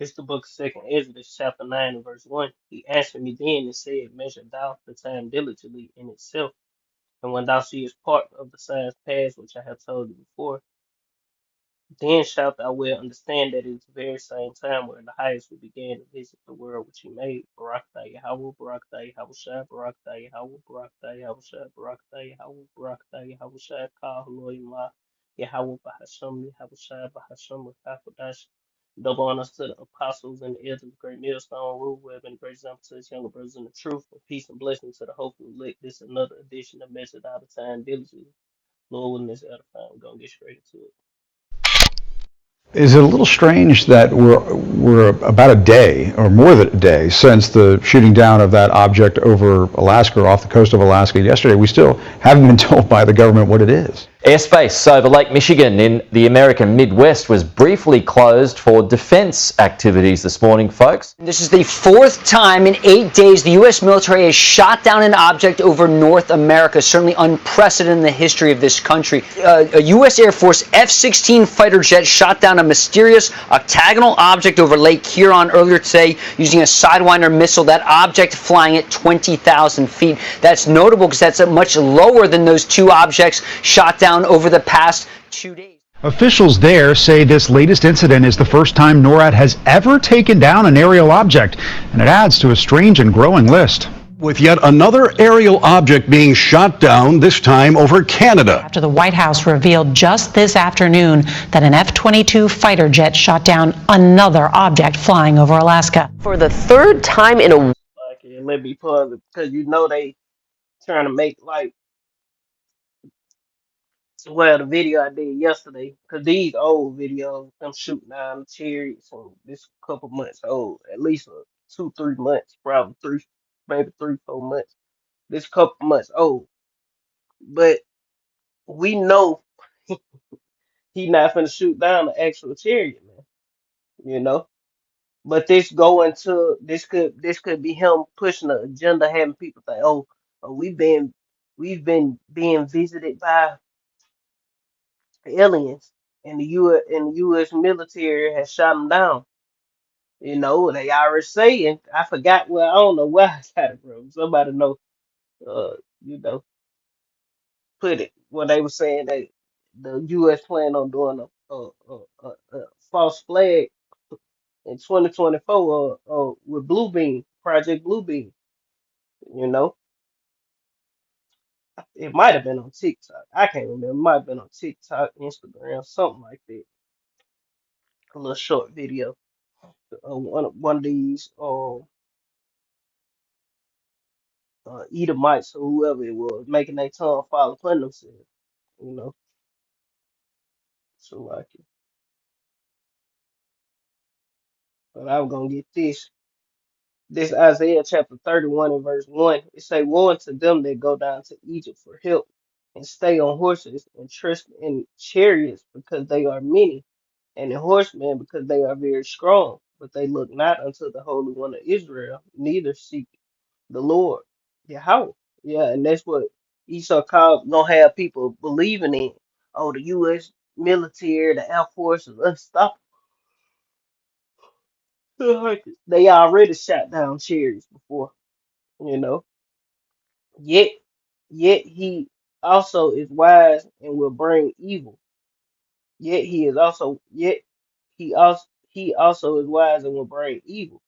It's the book of Second Exodus, chapter 9 and verse 1. He answered me then and said, Measure thou the time diligently in itself, and when thou seest part of the signs past which I have told thee before, then shalt thou well understand that it is the very same time where the highest will began to visit the world which he made. Barakatah Yahweh, Barakatah Yahweh Shai, Barakatah Yahweh, Barakatah Yahweh Shai, Barakatah Yahweh, Barakatah Yahweh Shai, Kah Haloy Ma, Yahweh Bahasham, Yahweh Shai, Bahasham, Kakodash. Double honors to the apostles and the elders of the great millstone rule, who have been a great example to his younger brothers in the truth, and peace and blessing to the hopeful elect. This is another edition of Message Out of Time Diligently. Lord, when this edifying, we're going to get straight into it. Is it a little strange that we're about a day or more than a day since the shooting down of that object over Alaska, or off the coast of Alaska yesterday? We still haven't been told by the government what it is. Airspace over Lake Michigan in the American Midwest was briefly closed for defense activities this morning, folks. This is the fourth time in 8 days the U.S. military has shot down an object over North America, certainly unprecedented in the history of this country. A U.S. Air Force F-16 fighter jet shot down a mysterious octagonal object over Lake Huron earlier today using a Sidewinder missile. That object flying at 20,000 feet. That's notable because that's much lower than those two objects shot down over the past 2 days. Officials there say this latest incident is the first time NORAD has ever taken down an aerial object, and it adds to a strange and growing list. With yet another aerial object being shot down, this time over Canada. After the White House revealed just this afternoon that an F-22 fighter jet shot down another object flying over Alaska. For the third time in a Like, let me pause it because you know they trying to make like, well, the video I did yesterday, because these old videos, them shooting down the chariots, and this couple months old, at least 2, 3 months, probably three, maybe 3, 4 months. This couple months old, but we know he not finna shoot down the actual chariot, man. You know, but this could be him pushing the agenda, having people think, oh, we've been being visited by aliens, and the U.S. military has shot them down. You know, they already saying. I forgot. Well, I don't know where I got it from. Somebody know. Uh, you know, put it when they were saying that the U.S. plan on doing a false flag in 2024 with Bluebeam, Project Bluebeam. You know, it might have been on TikTok. I can't remember. It might have been on TikTok, Instagram, something like that. A little short video. One of these Edomites or whoever it was making their tongue fall upon themselves. You know, so like it. But I was gonna get this. This Isaiah chapter 31 and verse 1. It say, woe unto them that go down to Egypt for help and stay on horses and trust in chariots because they are many, and in horsemen because they are very strong. But they look not unto the Holy One of Israel, neither seek the Lord. Yahweh. Yeah, and that's what Esau called gonna have people believing in. Oh, the US military, the Air Force is unstoppable. They already shot down chariots before, you know. Yet yet he also is wise and will bring evil. Yet he also is wise and will bring evil,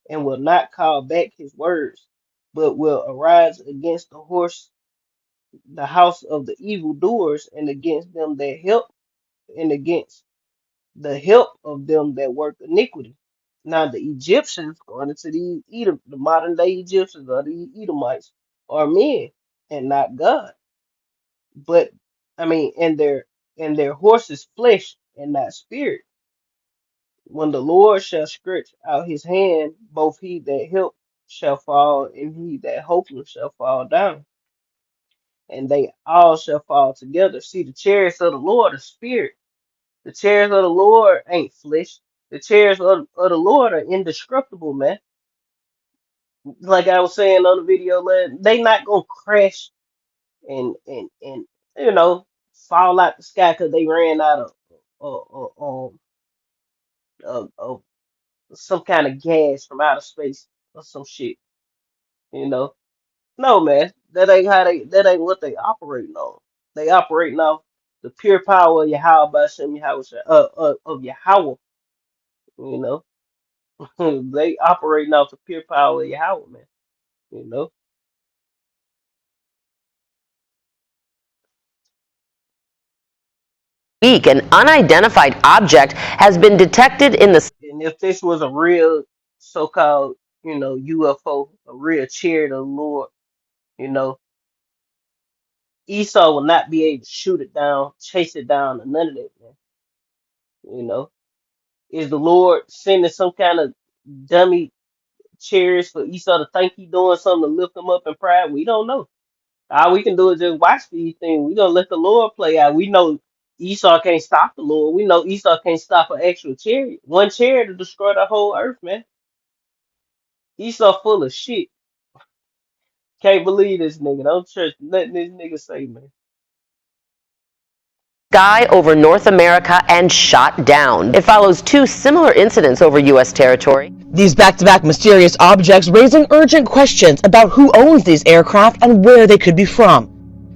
and will not call back his words, but will arise against the house of the evildoers, and against them that help, and against the help of them that work iniquity. Now the Egyptians, going into the modern day Egyptians or the Edomites, are men and not God. But I mean, and their horses flesh and not spirit. When the Lord shall stretch out his hand, both he that help shall fall, and he that hopeless shall fall down, and they all shall fall together. See, the chariots of the Lord are spirit. The chariots of the Lord ain't flesh. The chariots of the Lord are indestructible, man. Like I was saying on the video, they not gonna crash and you know fall out the sky because they ran out of some kind of gas from outer space or some shit. You know, no man, that ain't what they operating on. They operating off the pure power of Yahweh by Shem Yahweh of Yahweh. You know, they operating off the pure power of Yahweh, man. You know, Week, an unidentified object has been detected in the and if this was a real so-called, UFO, a real chariot of the Lord, you know, Esau will not be able to shoot it down, chase it down, or none of that, man. You know, is the Lord sending some kind of dummy chariots for Esau to think he doing something to lift him up in pride? We don't know. All we can do is just watch these things. We gonna let the Lord play out. We know Esau can't stop the Lord. We know Esau can't stop an actual chariot. One chariot to destroy the whole earth, man. Esau full of shit. Can't believe this nigga. Don't trust nothing this nigga say, man. sky over North America and shot down. It follows two similar incidents over U.S. territory. These back-to-back mysterious objects raising urgent questions about who owns these aircraft and where they could be from.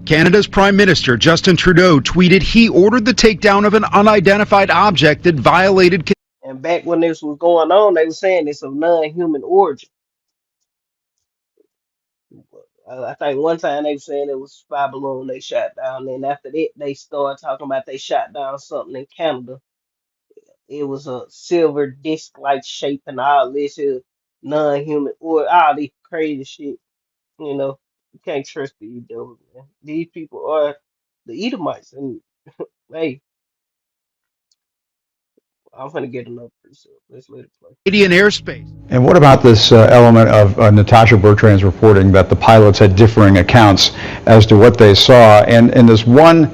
Canada's Prime Minister Justin Trudeau tweeted he ordered the takedown of an unidentified object that violated. And back when this was going on, they were saying it's of non-human origin. I think one time they were saying it was a spy balloon they shot down. Then after that, they started talking about they shot down something in Canada. It was a silver disc-like shape and all this is non-human or all this crazy shit. You know, you can't trust these devils, man. These people are the Edomites, and hey, I'm gonna get another precept. Let's let it play. Canadian airspace. And what about this element of Natasha Bertrand's reporting that the pilots had differing accounts as to what they saw? And in this one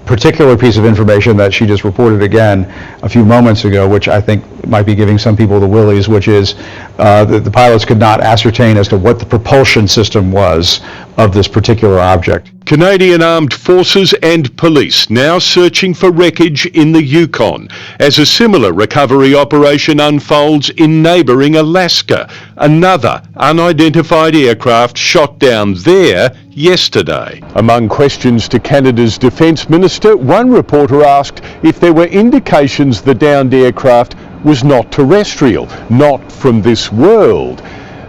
particular piece of information that she just reported again a few moments ago, which I think might be giving some people the willies, which is that the pilots could not ascertain as to what the propulsion system was of this particular object. Canadian Armed Forces and police now searching for wreckage in the Yukon as a similar recovery operation unfolds in neighbouring Alaska. Another unidentified aircraft shot down there yesterday. Among questions to Canada's Defence Minister, one reporter asked if there were indications the downed aircraft was not terrestrial, not from this world.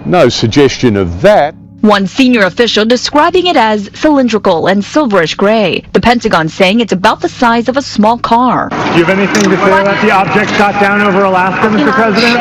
No suggestion of that. One senior official describing it as cylindrical and silverish gray. The Pentagon saying it's about the size of a small car. Do you have anything to say about the object shot down over Alaska, Mr. President?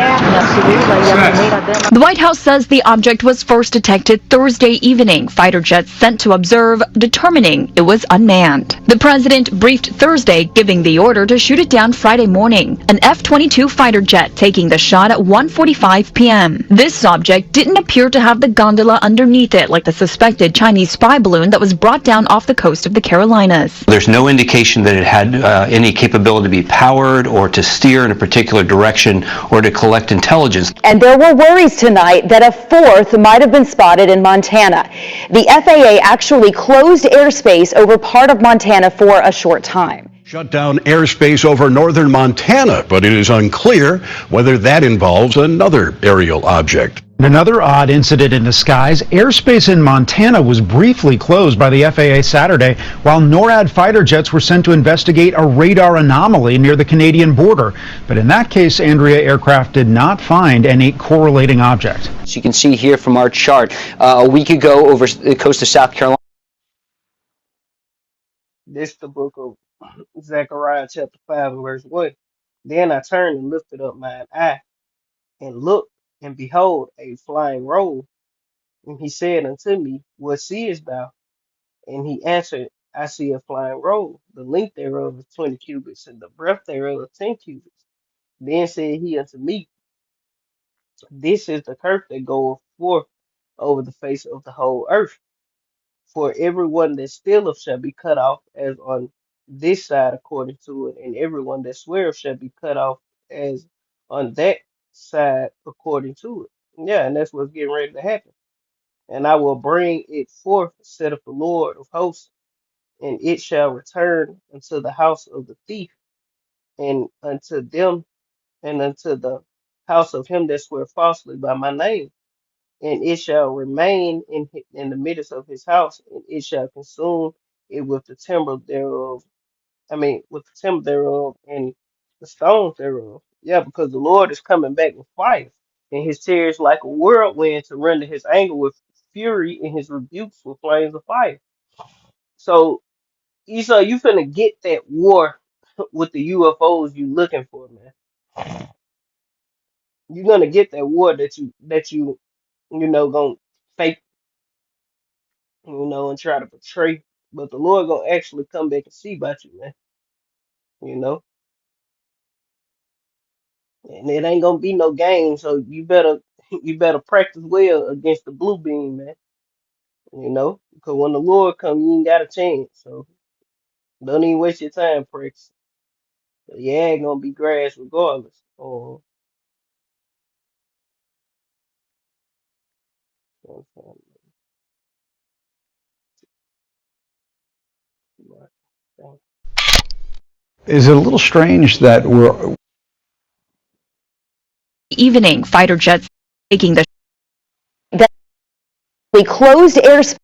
The White House says the object was first detected Thursday evening. Fighter jets sent to observe, determining it was unmanned. The president briefed Thursday, giving the order to shoot it down Friday morning. An F-22 fighter jet taking the shot at 1:45 p.m. This object didn't appear to have the gondola underneath it like the suspected Chinese spy balloon that was brought down off the coast of the Carolinas. There's no indication that it had any capability to be powered or to steer in a particular direction or to collect intelligence. And there were worries tonight that a fourth might have been spotted in Montana. The FAA actually closed airspace over part of Montana for a short time. Shut down airspace over northern Montana, but it is unclear whether that involves another aerial object. Another odd incident in the skies, airspace in Montana was briefly closed by the FAA Saturday while NORAD fighter jets were sent to investigate a radar anomaly near the Canadian border. But in that case, Andrea, aircraft did not find any correlating object. As you can see here from our chart, a week ago over the coast of South Carolina. This the book of Zechariah chapter 5 and verse 1. Then I turned and lifted up mine eye and looked, and behold, a flying roll. And he said unto me, what seest thou? And he answered, I see a flying roll. The length thereof is 20 cubits, and the breadth thereof 10 cubits. Then said he unto me, this is the curse that goeth forth over the face of the whole earth. For everyone that stealeth shall be cut off as on this side according to it, and everyone that sweareth shall be cut off as on that side according to it. Yeah, and that's what's getting ready to happen. And I will bring it forth, saith the Lord of hosts, and it shall return unto the house of the thief, and unto them, and unto the house of him that swear falsely by my name, and it shall remain in the midst of his house, and it shall consume it with the timber thereof. I mean, with the timber thereof and the stones thereof. Yeah, because the Lord is coming back with fire, and his tears like a whirlwind to render his anger with fury, and his rebukes with flames of fire. So, Esau, you finna get that war with the UFOs you looking for, man. You're gonna get that war that you gonna fake, and try to portray. But the Lord gonna actually come back and see about you, man. You know, and it ain't gonna be no game. So you better you better practice well against the blue beam, man. Because when the Lord come, you ain't got a chance. So don't even waste your time practicing. Yeah, ain't gonna be grass regardless. Or Is it a little strange that we're Evening, fighter jets taking the We closed airspace.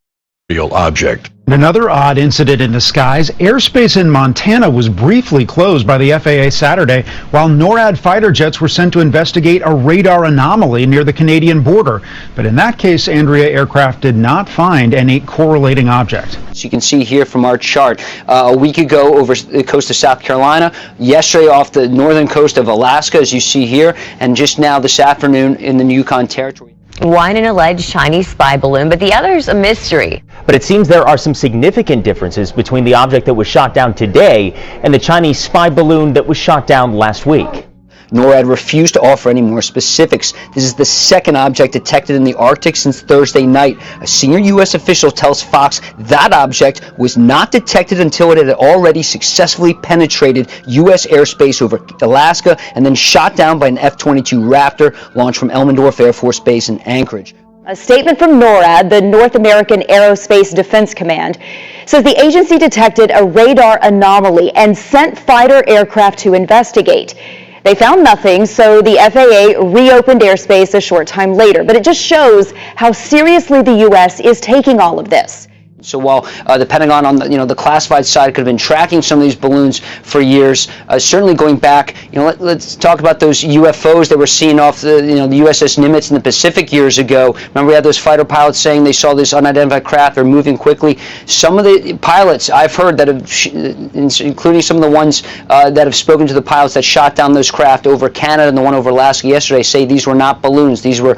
Real object. Another odd incident in the skies. Airspace in Montana was briefly closed by the FAA Saturday while NORAD fighter jets were sent to investigate a radar anomaly near the Canadian border. But in that case, Andrea, aircraft did not find any correlating object. As you can see here from our chart, a week ago over the coast of South Carolina, yesterday off the northern coast of Alaska, as you see here, and just now this afternoon in the Yukon Territory. One an alleged Chinese spy balloon, but the other's a mystery. But it seems there are some significant differences between the object that was shot down today and the Chinese spy balloon that was shot down last week. NORAD refused to offer any more specifics. This is the second object detected in the Arctic since Thursday night. A senior U.S. official tells Fox that object was not detected until it had already successfully penetrated U.S. airspace over Alaska and then shot down by an F-22 Raptor launched from Elmendorf Air Force Base in Anchorage. A statement from NORAD, the North American Aerospace Defense Command, says the agency detected a radar anomaly and sent fighter aircraft to investigate. They found nothing, so the FAA reopened airspace a short time later. But it just shows how seriously the U.S. is taking all of this. So while the Pentagon on the classified side could have been tracking some of these balloons for years, certainly going back, let's talk about those UFOs that were seen off the USS Nimitz in the Pacific years ago. Remember, we had those fighter pilots saying they saw this unidentified craft, they're moving quickly. Some of the pilots I've heard that have, including some of the ones that have spoken to the pilots that shot down those craft over Canada and the one over Alaska yesterday, say these were not balloons. These were,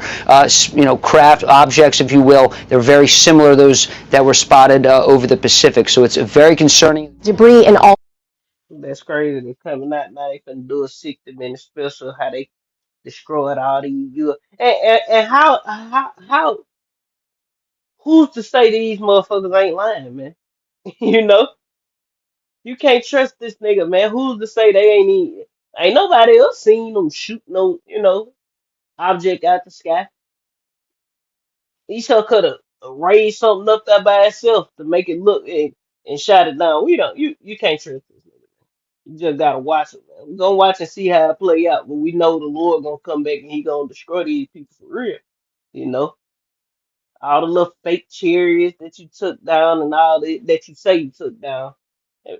craft objects, if you will. They're very similar to those that were spotted over the Pacific, so it's a very concerning. Debris and all. that's crazy. They're coming out now. They finna do a 60-minute special. How they destroyed all these and how who's to say these motherfuckers ain't lying, man? you know, you can't trust this nigga, man. Who's to say they ain't nobody else seen them shoot no, object out the sky. He sure could have raised something up there by itself to make it look and shot it down. We don't you can't trust this nigga. You just gotta watch it, man. We're gonna watch and see how it play out, but we know the Lord gonna come back and he gonna destroy these people for real. You know? All the little fake chariots that you took down and all that you say you took down.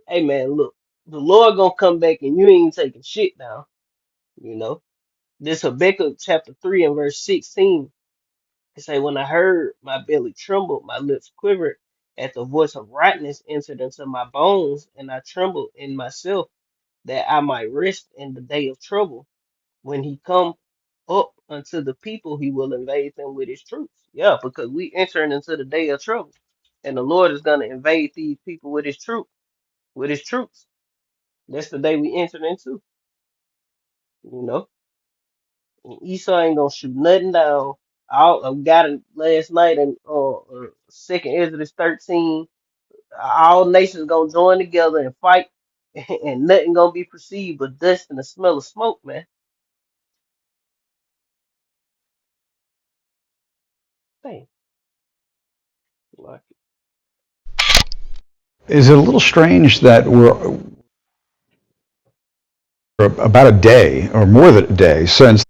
Hey man, look, the Lord gonna come back and you ain't taking shit down. You know, this Habakkuk chapter 3 and verse 16. It say, when I heard, my belly trembled, my lips quivered, at the voice of rightness entered into my bones, and I trembled in myself, that I might rest in the day of trouble. When he come up unto the people, he will invade them with his troops. Yeah, because we entering into the day of trouble. And the Lord is gonna invade these people with his troops. That's the day we entered into. You know. And Esau ain't gonna shoot nothing down. I got it last night in second Exodus 13. All nations gonna join together and fight, and nothing gonna be perceived but dust and the smell of smoke, man. Dang. Like, is it a little strange that we're about a day or more than a day since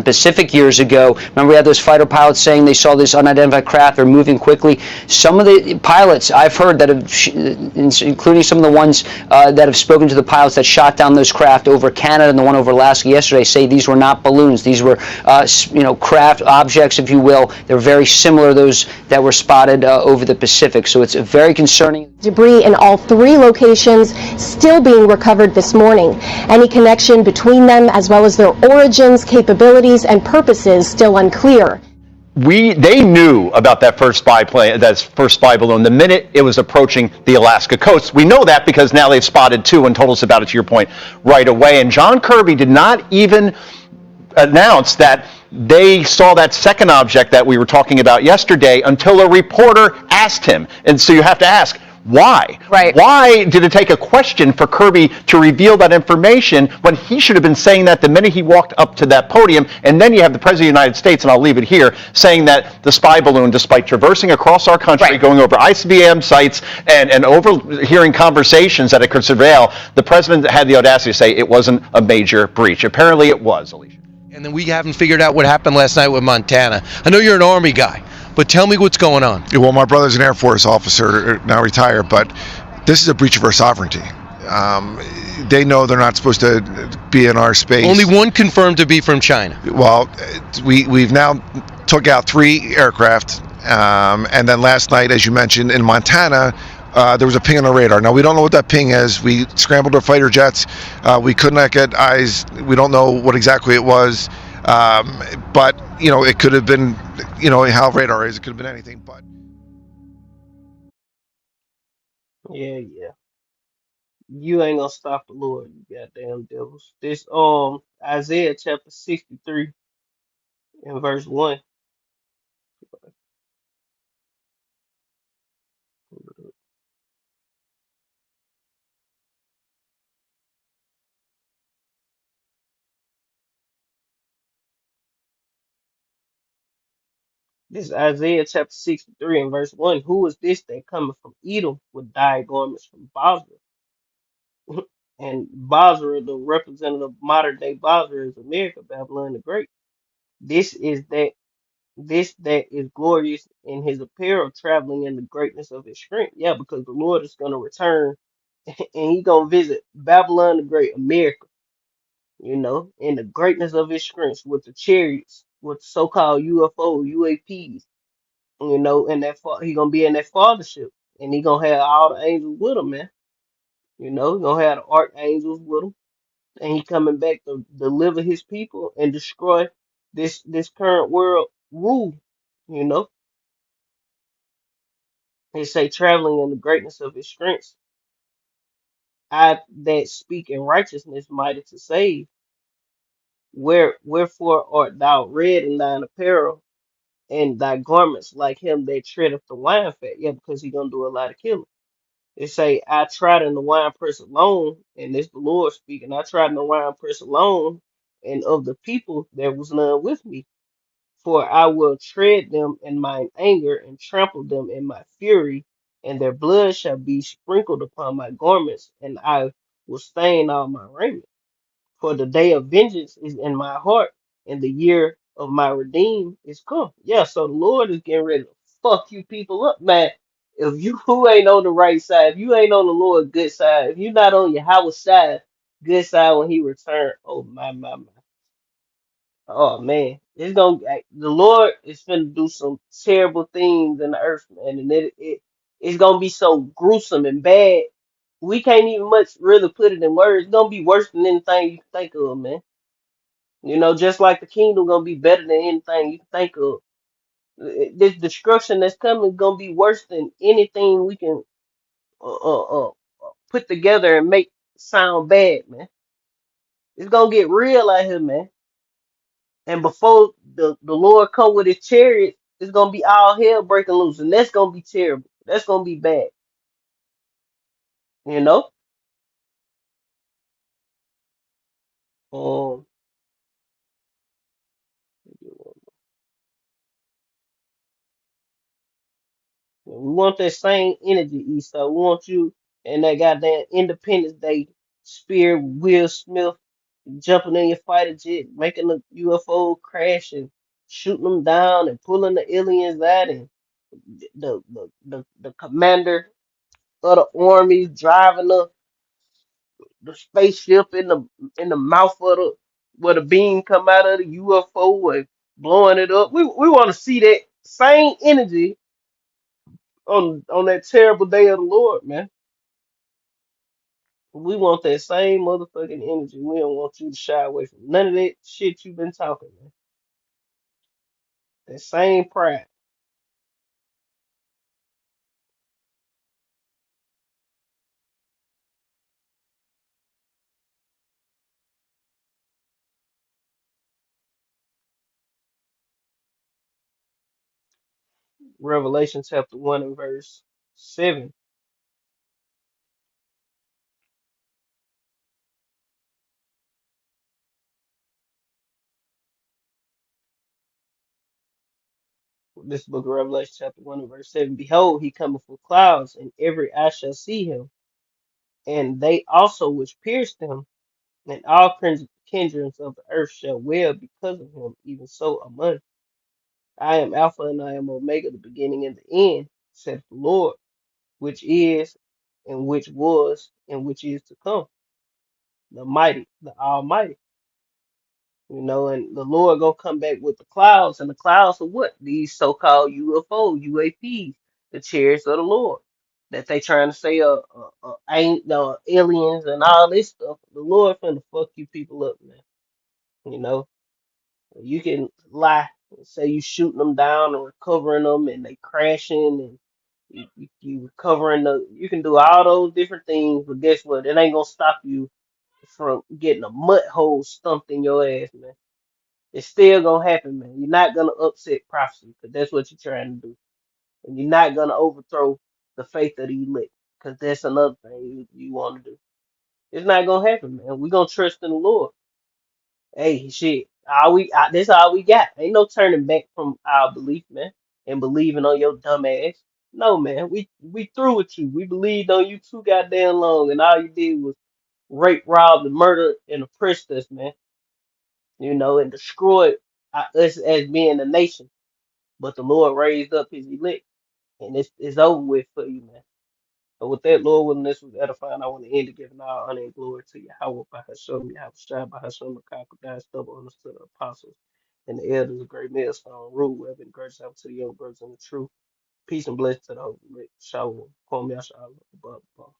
Pacific years ago. Remember, we had those fighter pilots saying they saw this unidentified craft, they're moving quickly. Some of the pilots I've heard that have, including some of the ones that have spoken to the pilots that shot down those craft over Canada and the one over Alaska yesterday, say these were not balloons. These were, craft objects, if you will. They're very similar to those that were spotted over the Pacific. So it's very concerning. Debris in all 3 locations still being recovered this morning. Any connection between them, as well as their origins, capabilities, and purposes, still unclear. They knew about that first spy balloon the minute it was approaching the Alaska coast. We know that because now they've spotted 2 and told us about it, to your point, right away. And John Kirby did not even announce that they saw that second object that we were talking about yesterday until a reporter asked him. And so you have to ask, why? Right. Why did it take a question for Kirby to reveal that information when he should have been saying that the minute he walked up to that podium? And then you have the President of the United States, and I'll leave it here, saying that the spy balloon, despite traversing across our country, going over ICBM sites and overhearing conversations that it could surveil, the President had the audacity to say it wasn't a major breach. Apparently it was, Alicia. And then we haven't figured out what happened last night with Montana. I know you're an Army guy, but tell me what's going on. Well, my brother's an Air Force officer, now retired, but this is a breach of our sovereignty. They know they're not supposed to be in our space. Only one confirmed to be from China. Well, we've now took out 3 aircraft, and then last night, as you mentioned, in Montana, there was a ping on the radar. Now, we don't know what that ping is. We scrambled our fighter jets. We could not get eyes. We don't know what exactly it was. But, it could have been, how radar is. It could have been anything. But Yeah, yeah. You ain't gonna stop the Lord, you goddamn devils. This Isaiah chapter 63 and verse 1. This Isaiah chapter 63 and verse 1. Who is this that cometh from Edom with dyed garments from Basra? And Basra, the representative modern day Basra is America, Babylon the Great. This is that is glorious in his apparel, traveling in the greatness of his strength. Yeah, because the Lord is gonna return and he gonna visit Babylon the Great, America, in the greatness of his strength with the chariots, with so-called UFO, UAPs, and he gonna be in that fathership, and he gonna have all the angels with him, man. He gonna have the archangels with him, and he coming back to deliver his people and destroy this current world rule. You know, they say traveling in the greatness of his strength. I that speak in righteousness mighty to save. Wherefore art thou red in thine apparel, and thy garments like him that treadeth the wine fat? Yeah, because he gonna do a lot of killing. It say, I tried in the wine press alone, and this the Lord speaking. I tried in the wine press alone, and of the people there was none with me. For I will tread them in mine anger, and trample them in my fury, and their blood shall be sprinkled upon my garments, and I will stain all my raiment. For the day of vengeance is in my heart, and the year of my redeem is come. Yeah, so the Lord is getting ready to fuck you people up, man. If you who ain't on the right side, if you ain't on the Lord's good side, if you're not on your house side, good side when he return, oh my. Oh man, the Lord is finna do some terrible things in the earth, man, and it's gonna be so gruesome and bad. We can't even much really put it in words. It's gonna be worse than anything you can think of, man. Just like the kingdom gonna be better than anything you can think of. This destruction that's coming is gonna be worse than anything we can put together and make sound bad, man. It's gonna get real out here, man. And before the Lord come with his chariot, it's gonna be all hell breaking loose, and that's gonna be terrible. That's gonna be bad, you know. Um, we want that same energy, Easter. We want you and that goddamn Independence Day spirit, Will Smith. jumping in your fighter jet, making the UFO crash and shooting them down and pulling the aliens out, and the commander of the army driving the spaceship in the mouth of the where the beam come out of the UFO and blowing it up. We want to see that same energy on that terrible day of the Lord, man. We want that same motherfucking energy. We don't want you to shy away from none of that shit you've been talking, man. That same pride. Revelation chapter 1 and verse 7. This book of Revelation chapter 1 and verse 7. Behold, he cometh with clouds, and every eye shall see him, and they also which pierced him, and all kindreds of the earth shall wail because of him, even so among. I am Alpha and I am Omega, the beginning and the end, saith the Lord, which is, and which was, and which is to come, the mighty, the Almighty. You know, and the Lord gonna come back with the clouds, and the clouds are what? These so-called UFO, UAPs, the chariots of the Lord. That they trying to say ain't aliens and all this stuff. The Lord finna fuck you people up, man. You know, you can lie and say you shooting them down and recovering them, and they crashing, and you recovering you can do all those different things, but guess what? It ain't gonna stop you from getting a mud hole stumped in your ass, man. It's still gonna happen, man. You're not gonna upset prophecy, because that's what you're trying to do. And you're not gonna overthrow the faith of the elect, because that's another thing you want to do. It's not gonna happen, man. We're gonna trust in the Lord. Hey, shit. That's all we got. Ain't no turning back from our belief, man, and believing on your dumb ass. No, man. We through with you. We believed on you too goddamn long, and all you did was rape, rob, and murder and oppress us, man. You know, and destroy us as being a nation. But the Lord raised up his elect, and it's over with for you, man. But with that, Lord, willing, this was edifying. I want to end it giving all honor and glory to Yahweh by Hashem, Yahweh Shai by Hashem, Makakodah, stubble understood the apostles and the elders, of great millstone, rule, wherever the grace out to the young brothers in the truth. Peace and blessings to the Holy Shalom. Kwame Yashala.